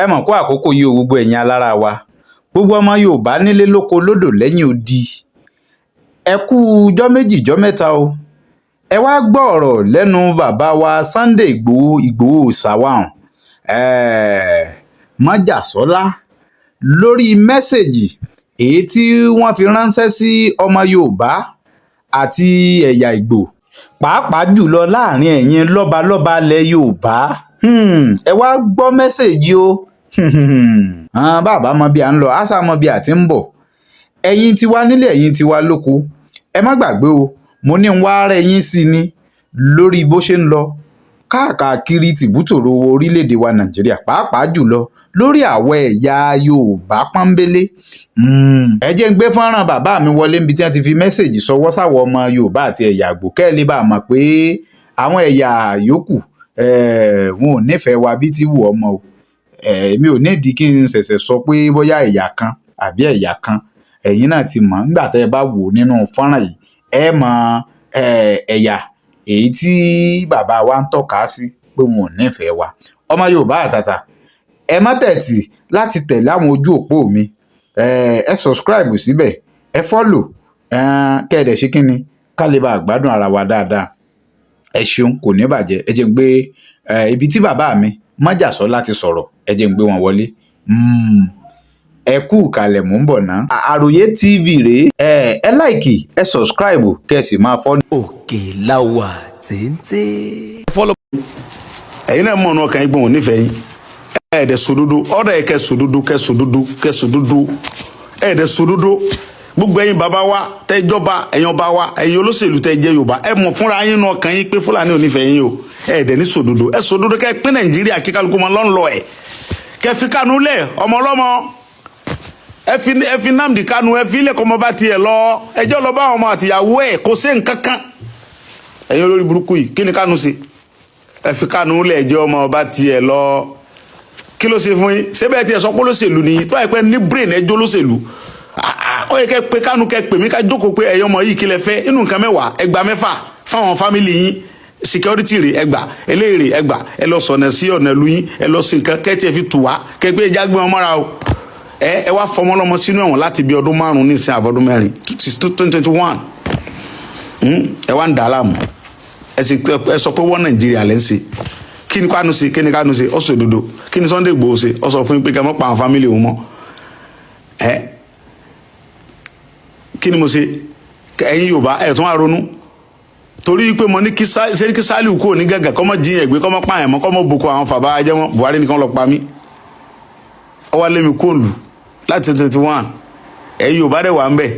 ẹ mọ̀ kó àkókò yìí o gbogbo ẹ̀yin alára wa gbogbo ọmọ Yorùbá nílé lóko lódò lẹ́yìn odi ẹ kú jọ́ méjì jọ́ mẹ́ta o ẹ wá gbọ́ ọ̀rọ̀ lẹ́nu bàbá wa Sunday Ìgbòho Ṣàwáhùn májàsọ́lá lórí mẹ́sẹ̀gì èyí tí wọ́n fi ránṣẹ́ sí ọmọ Yorùbá àti ẹ̀yà Ìgbò pàápàá jùlọ láàrin ẹ̀yin lọ́balọ́ba ilẹ̀ Yorùbá ẹ wá gbọ́ mẹ́sẹ̀gì o bàbá mọ bí à ń lọ àṣà mọ bí à ti ń bọ̀ ẹ̀yin tiwa nílé ẹ̀yin tiwa lóko ẹ má gbàgbé o mo ní ń wá rẹ̀ yín sí ni lórí bó ṣe ń lọ káàkiri tìbútòrò orílẹ̀-èdè wa Nàìjíríà pàápàá jùlọ lórí àwọ̀ ẹ̀yà Yorùbá pọ́nbélé ẹ jẹ́ ń gbé fọ́nrán bàbá mi wọlé níbi tí wọ́n ti fi mẹ́sẹ̀gì sọwọ́ sáwọ́ ọmọ Yorùbá àti ẹ̀yà Ìgbò kẹ́ ẹ lè bá a mọ̀ pé àwọn ẹ̀yà yòókù wọn ò nífẹ̀ẹ́ wa bí ti wù ọmọ o èmi ò nídìí kí n ṣẹ̀ṣẹ̀ sọ pé bóyá ẹ̀yà kan àbí ẹ̀yà kan ẹ̀yin náà ti mọ̀ nígbà tẹ́ ẹ bá wò nínú fọ́nrán yìí ẹ mọ̀ ẹ̀yà èyí tí bàbá wa ń tọ́ka sí pé wọn ò nífẹ̀ẹ́ wa ọmọ Yorùbá àtàtà ẹ má tẹ̀tì láti tẹ̀lé àwọn ojú òpó mi ẹ subscribe síbẹ̀ ẹ follow kẹ́ẹ̀dẹ̀ ṣe kí ni ká lè bá gbádùn ara wa dáadáa ẹ ṣeun kò ní bàjẹ́ ẹ jẹ́ ń gbé ibi tí bàbá mi májàsọ́lá ti sọ̀rọ̀ ẹ jẹ́ ń gbé wọn wọlé ẹ kú ìkàlẹ̀ mò ń bọ̀ ná. Àròyé TV rèé ẹ láìkì ẹ subscribe kẹ́ ẹ sì máa follow. Òkèláwà téńté. ẹ̀yin náà mọ̀ ọ́nà ọkàn yín gbọ́n ò nífẹ̀ẹ́ yín ẹ̀ẹ́dẹ̀ sòdodo ọ̀rọ̀ ẹ̀kẹ́ sòdodo ẹ̀ẹ́dẹ̀ sòdodo gbogbo ẹ̀yin bàbá wa tẹ́jọba ẹ̀yin ọba wa ẹ̀yin olóṣèlú tẹ́ jẹ́ Yorùbá ẹ mọ̀ fúnra yín náà ọkàn yín pé Fúlàní ò nífẹ̀ẹ́ yín o ẹ̀ẹ́dẹ̀ ní sòdodo ẹ sòdodo kẹ́ pín Nàìjíríà kí kálukú mọ́ lọ́nlọ́ ẹ̀ kẹ́ fi Kánú lẹ̀ ọmọ ọlọ́mọ ẹ fi Nnamdi Kanu ẹ fi ilẹ̀ kọ́mọ bá tiẹ̀ lọ ẹjọ́ lọ bá àwọn ọmọ àtìyàwó ẹ̀ kò sí nǹkan kan ẹ̀yin olórí burúkú yìí kí ni Kanu ṣe ẹ fi Kanu lẹ̀ ẹjọ́ ọmọ bá tiẹ̀ lọ kí ló ṣe fún yín ṣé bẹ́ẹ̀ tiẹ̀ sọ pé olóṣèlú ni tó àìpẹ́ ní brain ẹjọ́ olóṣèlú ó yẹ kẹ́ pé Kanu kẹ́ pè mí ká jókòó pé ẹ̀yin ọmọ yìí kí lẹ fẹ́ inú nǹkan mẹ́wàá ẹgbàá mẹ́fà fáwọn fámìlì yín security rè ẹgbà eléèrè ẹgbà ẹ lọ sọ̀nà sí ọ̀nà ìlú yín ẹ lọ sí nǹkan kẹ́ tiẹ̀ fi tù wá kẹ́ pé ẹja gbé wọn mọ́ra o ẹ wá fọmọ lọmọ sínú ẹ̀wọ̀n láti bí ọdún 5 ní ìsìn àbọ̀dún 4 2021 ẹ wá ń dà á láàmú ẹ sọ pé wọ́n Nàìjíríà lẹ́ ń ṣe kí ni Kanu ṣe ó sọ òdodo kí ni Sunday Igboho ṣe ó sọ fún yín pé kẹ́ mọ́ pa àwọn fámìlì òun mọ́ kí ni mo ṣe ẹ̀yin Yorùbá ẹ̀ tún wá ronú torí pé mo ní kí Sẹ́ríkì Sàlíù kúrò ní gàgà kọ́mọ́ jiyàn gbé kọ́mọ́ pààyàn mọ́ kọ́mọ́ boko àwọn fàbá ajẹ́ wọn Buhari nìkan lọ pa mí ó wá lé mi kóòlù láti 2021 ẹ̀yin Yorùbá dẹ̀ wà ń bẹ̀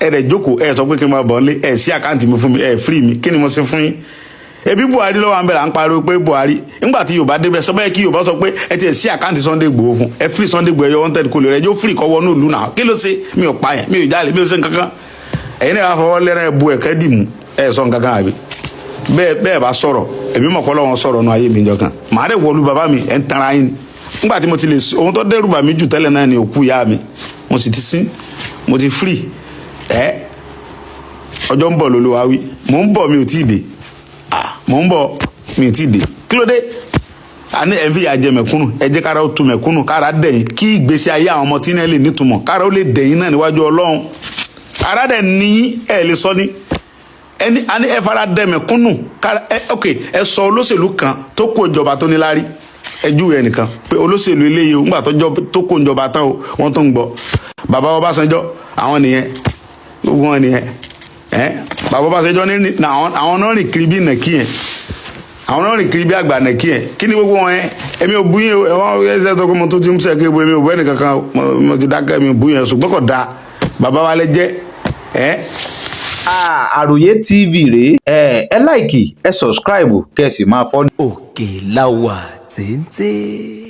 ẹ̀ dẹ̀ jókòó ẹ̀ sọ pé kí n máa bọ̀ lé ẹ̀ sí àkáǹtì mi fún mi ẹ̀ free mi kí ni mo ṣe fún yín ebi Buhari lọ́wọ́ à ń bẹ̀ là ń pariwo pé Buhari nígbà tí Yorùbá débẹ̀ sọ bẹ́ẹ̀ kí Yorùbá sọ pé ẹ ti ẹ̀ sí àkáǹtì Sunday Igboho fún ẹ free Sunday Igboho ẹ̀yọ wanted kò lè rẹ̀ ẹjọ́ free kọ́ wọnú ìlú náà kí ló ṣe mi ò pa yẹn mi ò jalè mi ò ṣe nǹkankan ẹ̀yin náà fọwọ́ lẹ́rẹ̀ bu ẹ̀kẹ́ dì mú ẹ̀ sọ nǹkankan àbí bẹ́ẹ̀ bá sọ̀rọ̀ èmi mọ̀ kọ́ lọ́wọ́ sọ̀rọ̀ nù ayé mi jọ kan màá dẹ̀ wọlú bàbá mi ẹ̀ ń tanra yín nígbà tí mo ti lè ohun tó dẹ́rù bà mí jù tẹ́lẹ̀ náà ni òkú ìyá mi mo sì ti sín mo ti free ọjọ́ ń bọ̀ lÓlúwa wí mò ń bọ̀ mi ò tí ì dé mò ń bọ̀ mi ò tí ì dé kí ló dé àní ẹ̀ ń fi ìyà jẹ mẹ̀kúnnù ẹ jẹ́ kára ó tu mẹ̀kúnnù kára dẹ̀yìn kí ìgbésí ayé àwọn ọmọ tí náà lè nítumọ̀ kára ó lè dẹ̀yìn náà níwájú Ọlọ́run ara dẹ̀ ní ẹ̀ lè sọ ní ẹni àní ẹ fara dẹ mẹ̀kúnnù kára ok ẹ sọ olóṣèlú kan tó kó ìjọba tó níláárí ẹjú ẹ nìkan pé olóṣèlú eléyìí ńgbà tó kó ìjọba tán o wọ́n tó ń gbọ́ bàbá Ọbásanjọ́ àwọn nìyẹn gbogbo wọn nìyẹn bàbá Ọbásanjọ́ ní àwọn náà rìn kiri bí nàkí yẹn àwọn náà rìn kiri bí àgbà nàkí yẹn kí ni gbogbo wọn yẹn èmi ò bú yẹn o ẹ̀wọ̀n ẹ̀ṣẹ̀ tó kọ́ mo tó ti ń sẹ̀ kí èmi ò bú ẹnì kankan mo ti dákẹ́ mi ò bú yẹn ṣùgbọ́n kò dáa bàbá wa lẹ jẹ́ Àròyé TV rèé ẹ láìkì ẹ subscribe kẹ́ ẹ sì máa follow. Òkèláwà téńté.